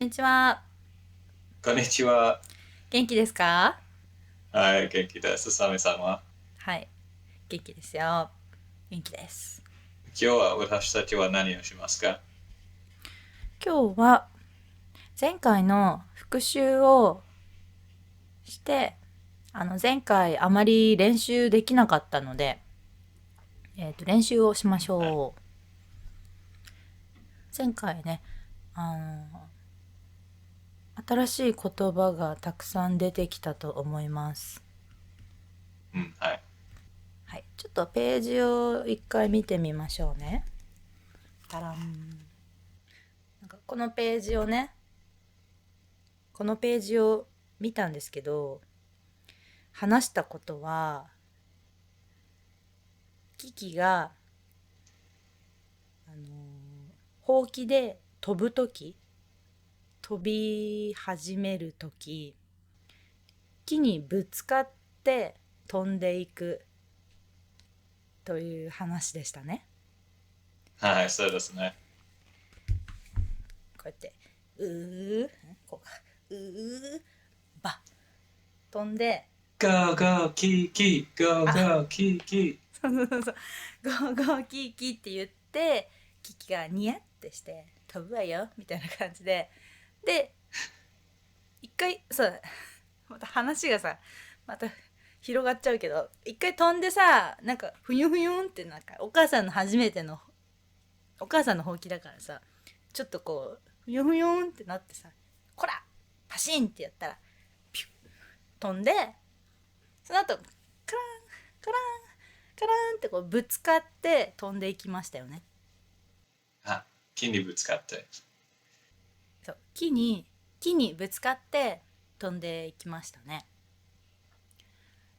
こんにちは。こんにちは。元気ですか？はい、元気です。サメさんは？はい。元気ですよ。元気です。今日は私たちは何をしますか？今日は前回の復習をして、前回あまり練習できなかったので、練習をしましはい。ょう。前回ね、あの、新しい言葉がたくさん出てきたと思います。うん、はい。はい。ちょっとページを一回見てみましょうね。たらん。なんかこのページをね、このページを見たんですけど、話したことは、キキが、あのほうきで飛ぶとき、飛び始めるとき、木にぶつかって飛んでいくという話でしたね。はい、そうですね。こうやって、うー、こうか、うー、ば、飛んで、Go, go, キーキー、Go, あ、go, キーキそうそうそう、ゴーゴーキーキーって言って、キキがニヤってして飛ぶわよみたいな感じで、で、一回、そう、また話がさ、また広がっちゃうけど、一回飛んでさ、なんかふにゅふにゅんってなんかお母さんの初めての、お母さんのほうきだからさ、ちょっとこう、ふにゅふにゅんってなってさ、こらパシンってやったら、ピュッ飛んで、その後、カラン、カラン、カランってこうぶつかって飛んでいきましたよね。ー。あ、木にぶつかって。そう、木にぶつかって飛んでいきましたね。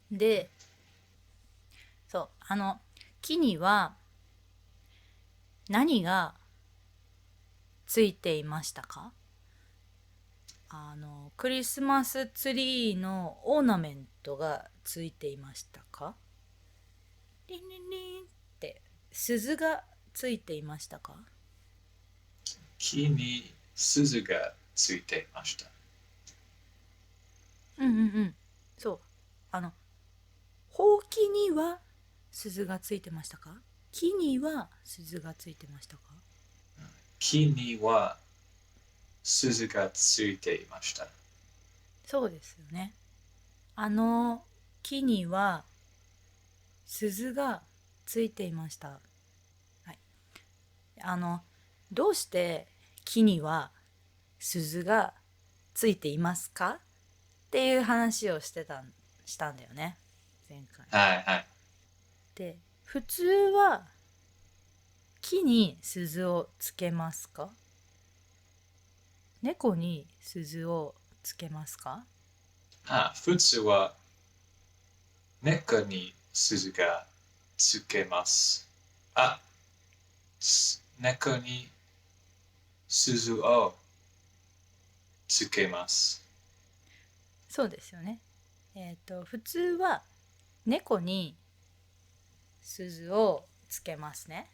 で、そう、木には何がついていましたか？クリスマスツリーのオーナメントがついていましたか？リンリンリンって鈴がついていましたか？木に鈴がついていました。うんうんうん。そう。あの、ほうきには鈴がついてましたか？木には鈴がついてましたか？木には鈴がついていました。そうですよね。あの木には鈴がついていました。はい。あの、どうして木には鈴がついていますかっていう話をしたんだよね。前回。はいはい。で、普通は木に鈴をつけますか？猫に鈴をつけますか？普通は猫に鈴がつけます。あ、猫に鈴をつけます。そうですよね。普通は猫に鈴をつけますね。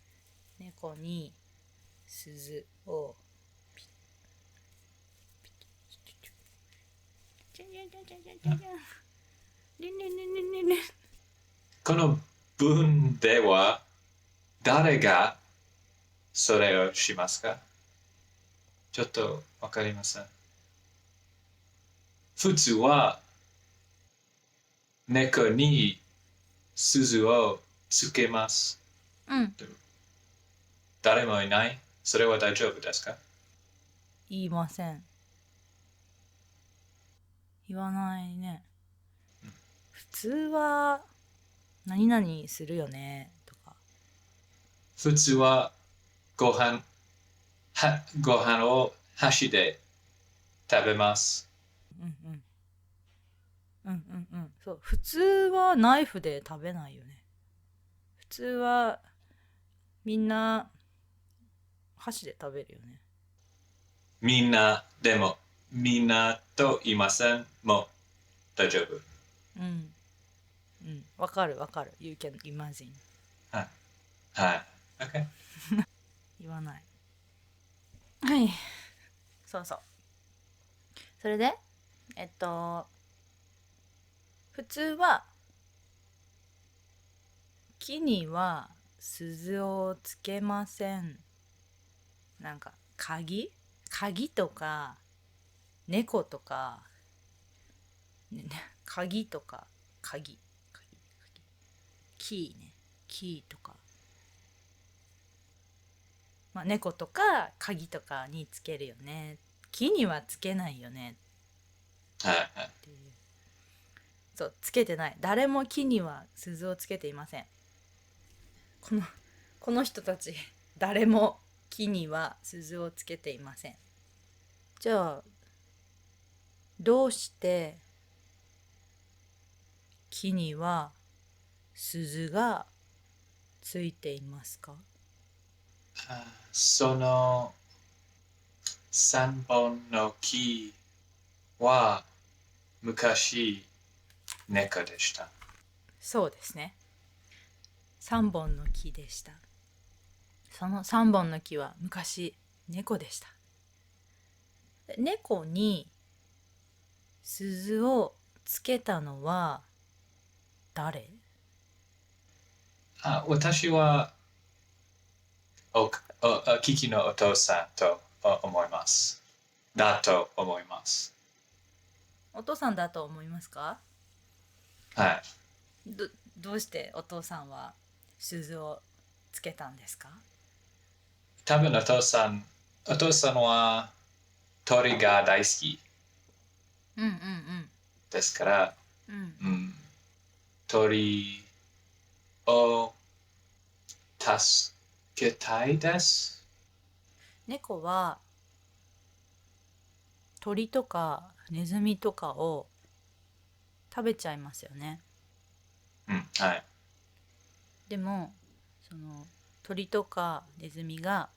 猫に鈴をピッピッチュチュチュチュチュチュチュチュチュリンリンリンリンリンリン。この文では誰がそれをしますか？ちょっとわかりません。普通は猫に鈴をつけます。うん、誰もいない。それは大丈夫ですか？言いません。言わないね。普通は何々するよねとか。普通はご飯、ご飯を箸で食べます。うんうんうんうんうん。そう、普通はナイフで食べないよね。普通はみんな箸で食べるよね。みんな、でも、みんなと言いません。もう大丈夫。うん。うん。わかるわかる。You can imagine. はい。はい。OK。言わない。はい。そうそう。それで普通は木には鈴をつけません。なんか鍵とか猫とか、ね、鍵とかキーね、キーとか、まあ、猫とか鍵とかにつけるよね。木にはつけないよねはいはい。っていう。そうつけてない。誰も木には鈴をつけていません。この人たち誰も木には鈴をつけていません。じゃあどうして木には鈴がついていますか？その3本の木は昔猫でした。そうですね。3本の木でした。その3本の木は昔猫でした。猫に鈴をつけたのは誰？私はキキのお父さんと思います。だと思います。お父さんだと思いますか？はい。どうしてお父さんは鈴をつけたんですか？多分お父さんは鳥が大好きうんうんですから、うんうん。うん、鳥を助けたいです。猫は鳥とかネズミとかを食べちゃいますよね。はい。でもその鳥とかネズミが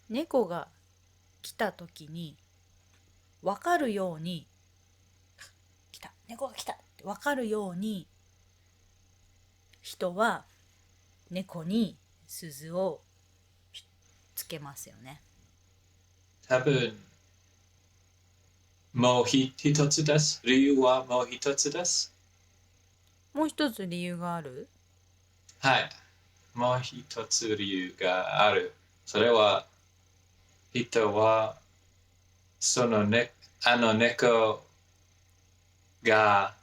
猫が来た時に分かるように、猫が来たって分かるように、人は猫に鈴をつけますよね。多分、もう一つです。理由はもう一つです。もう一つ理由がある？はい。もう一つ理由がある。それは、人は、そのね、あの猫が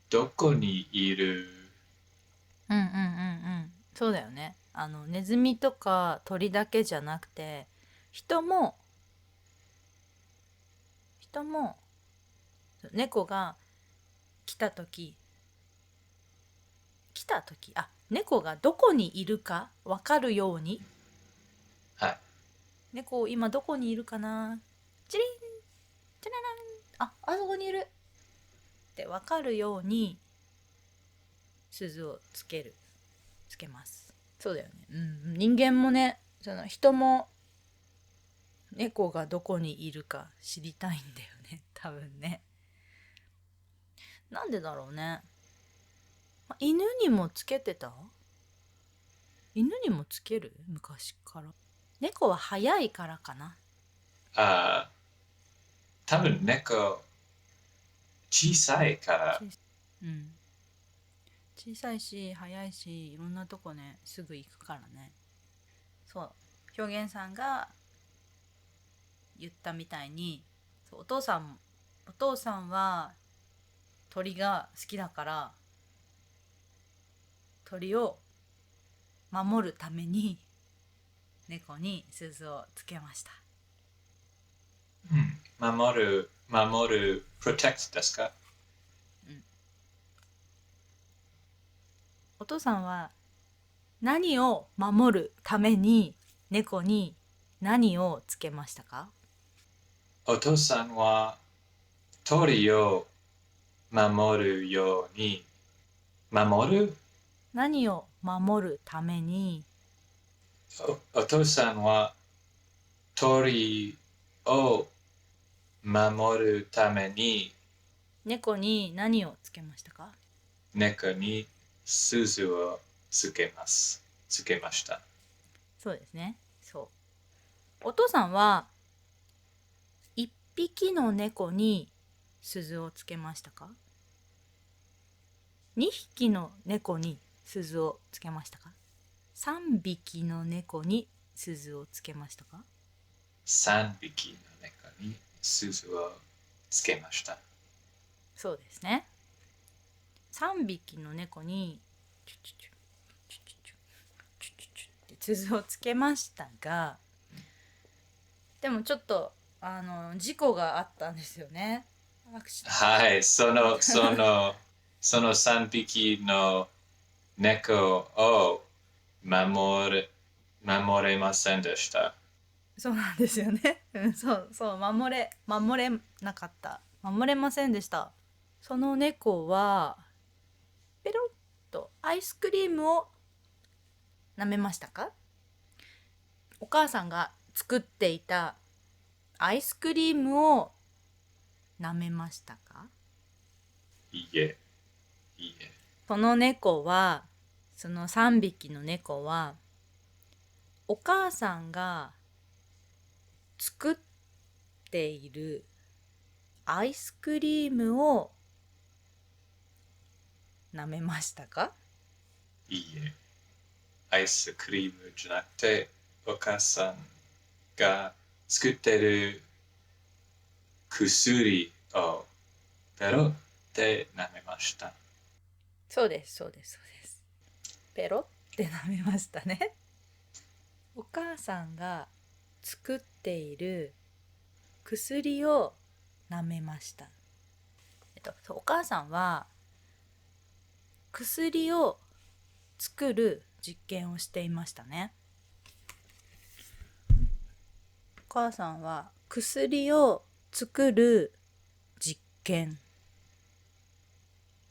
どこにいる？そうだよね。ネズミとか鳥だけじゃなくて、人も猫が来た時猫がどこにいるか分かるように、はい。猫今どこにいるかな、チリンチララン、あそこにいるって分かるように鈴をつけます。そうだよね。人間もね、その人も猫がどこにいるか知りたいんだよね、多分ね。なんでだろうね。犬にもつけてた？犬にもつける？昔から。猫は早いからかな。あ多分猫、小さいから。うん。小さいし、早いし、いろんなとこね、すぐ行くからね。そう。表現さんが言ったみたいに、そうお父さんは鳥が好きだから、鳥を守るために猫に鈴をつけました。守る、protect ですか？お父さんは何を守るために猫に何をつけましたか？お父さんは鳥を守るように、守る何を守るためにお父さんは鳥を守るために猫に何をつけましたか？猫に鈴をつけました。そうですね。そう。お父さんは一匹の猫に鈴をつけましたか？ 2 匹の猫に鈴をつけましたか？3匹の猫に鈴をつけましたか3匹の猫に鈴をつけました。そうですね。3匹の猫にチュチュチュチュチュチュチュチュチュって鈴をつけましたが、でもちょっと事故があったんですよね。はい、その3匹の猫を守れませんでした。そうなんですよね。そう守れなかった。守れませんでした。その猫はペロッとアイスクリームを舐めましたか？お母さんが作っていたアイスクリームを舐めましたか？いいえ、いいえ。その3匹の猫はお母さんが作っているアイスクリームを舐めましたか？いいえ。アイスクリームじゃなくて、お母さんが作ってる薬をペロって舐めました。そうです。ペロって舐めましたね。お母さんが作っている薬を舐めました。お母さんは薬を作る実験をしていましたね。お母さんは薬を作る実験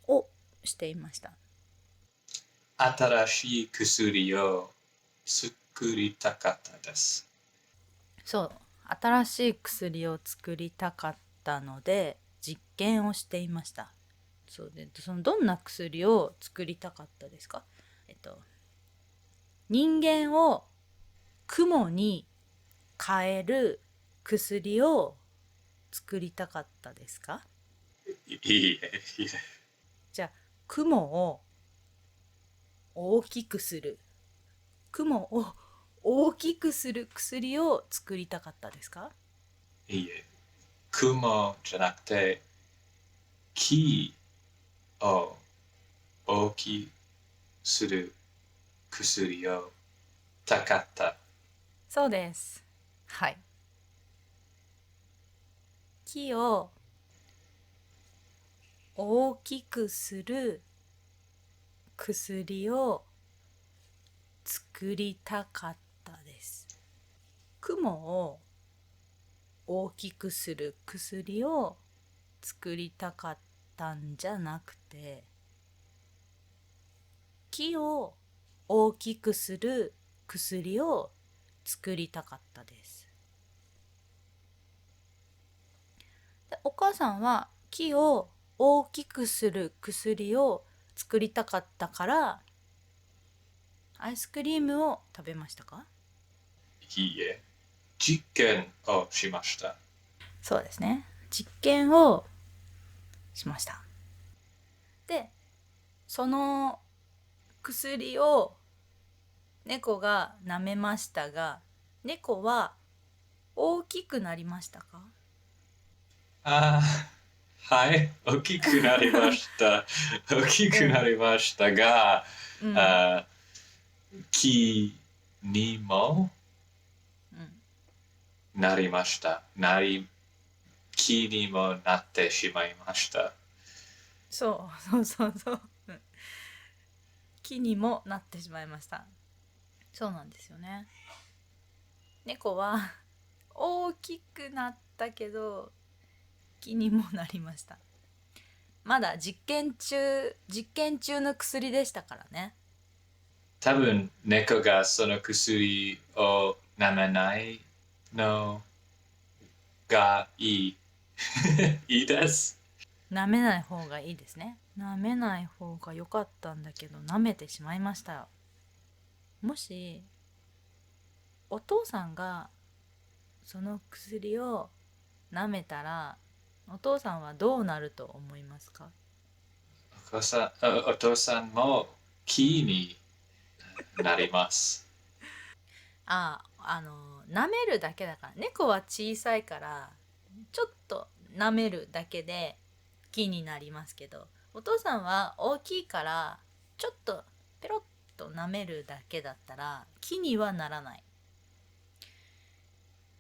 をしていました。新しい薬を作りたかったです。そう、新しい薬を作りたかったので実験をしていました。そうで、どんな薬を作りたかったですか？人間を雲に変える薬を作りたかったですか？いいえ、いいえ。じゃあ雲を大きくする薬を作りたかったですか？いいえ。雲じゃなくて、木を大きくする薬をたかった。そうです。はい。木を大きくする薬を作りたかったです。雲を大きくする薬を作りたかったんじゃなくて、木を大きくする薬を作りたかったです。で、お母さんは木を大きくする薬を作りたかったからアイスクリームを食べましたか？いいえ。実験をしました。そうですね。実験をしました。で、その薬を猫が舐めましたが、猫は大きくなりましたか？ああ、はい、大きくなりました。大きくなりましたが、うん。あ木にもなりました。木にもなってしまいました。そう。木にもなってしまいました。そうなんですよね。猫は大きくなったけど木にもなりました。まだ実験中の薬でしたからね。多分、猫がその薬を舐めないのがいい。いいです。舐めない方がいいですね。舐めない方が良かったんだけど舐めてしまいましたよ。もしお父さんがその薬を舐めたらお父さんはどうなると思いますか？お父さんも木になります。舐めるだけだから、猫は小さいからちょっと舐めるだけで木になりますけど、お父さんは大きいからちょっとペロッと舐めるだけだったら木にはならない。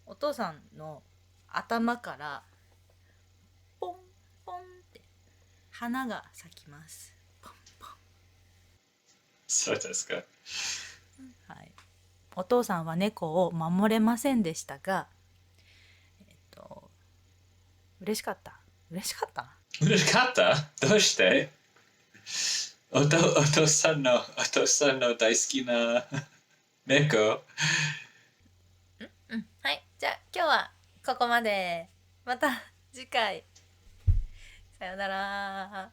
お父さんの頭からポンポンって花が咲きます。ポンポそうですか。ン。はい。お父さんは猫を守れませんでしたが、えっと、嬉しかった。嬉しかったな。嬉しかったどうしてお父さんの大好きな猫。うん。はい。じゃあ今日はここまで。また次回。さよなら。